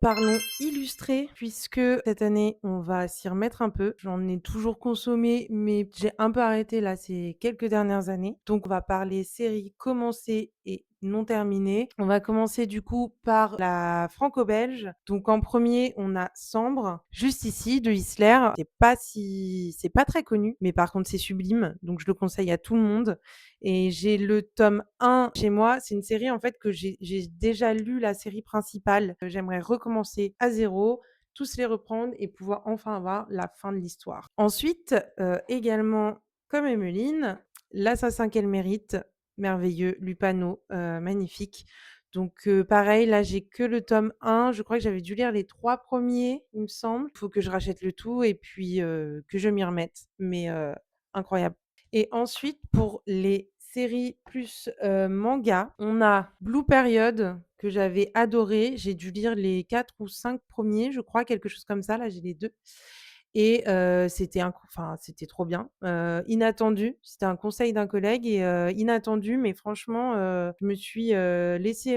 Parlons illustré, puisque cette année, on va s'y remettre un peu. J'en ai toujours consommé, mais j'ai un peu arrêté là ces quelques dernières années. Donc on va parler séries commencées et non terminées. On va commencer du coup par la franco-belge. Donc en premier, on a Sambre, juste ici, de Isler. C'est pas très connu, mais par contre c'est sublime. Donc je le conseille à tout le monde. Et j'ai le tome 1 chez moi. C'est une série en fait que j'ai déjà lu la série principale. J'aimerais recommencer à zéro, tous les reprendre et pouvoir enfin avoir la fin de l'histoire. Ensuite, également comme Emmeline, L'assassin qu'elle mérite, merveilleux, Lupano, magnifique. Donc pareil, là j'ai que le tome 1. Je crois que j'avais dû lire les 3 premiers, il me semble. Il faut que je rachète le tout et puis, que je m'y remette. Mais, incroyable. Et ensuite, pour les séries plus, manga, on a Blue Period que j'avais adoré. J'ai dû lire les 4 ou 5 premiers, je crois, quelque chose comme ça. Là, j'ai les 2 et c'était trop bien. Inattendu, c'était un conseil d'un collègue et inattendu, mais franchement, je me suis, laissée,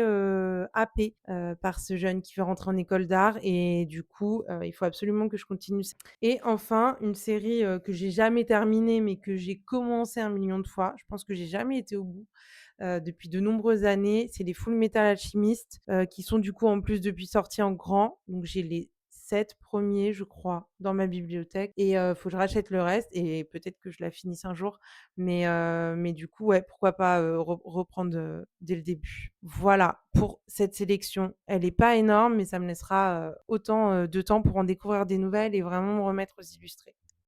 happer, par ce jeune qui veut rentrer en école d'art et du coup, il faut absolument que je continue ç et enfin, une série, que j'ai jamais terminée, mais que j'ai commencé 1 million de fois. Je pense que j'ai jamais été au bout, depuis de nombreuses années. C'est les Full Metal Alchemist, qui sont du coup en plus depuis sortis en grand. Donc j'ai les 7 premiers, je crois, dans ma bibliothèque et faut que je rachète le reste et peut-être que je la finisse un jour. Mais du coup, ouais, pourquoi pas, reprendre, dès le début. Voilà pour cette sélection. Elle est pas énorme, mais ça me laissera, autant, de temps pour en découvrir des nouvelles et vraiment me remettre aux illustrés.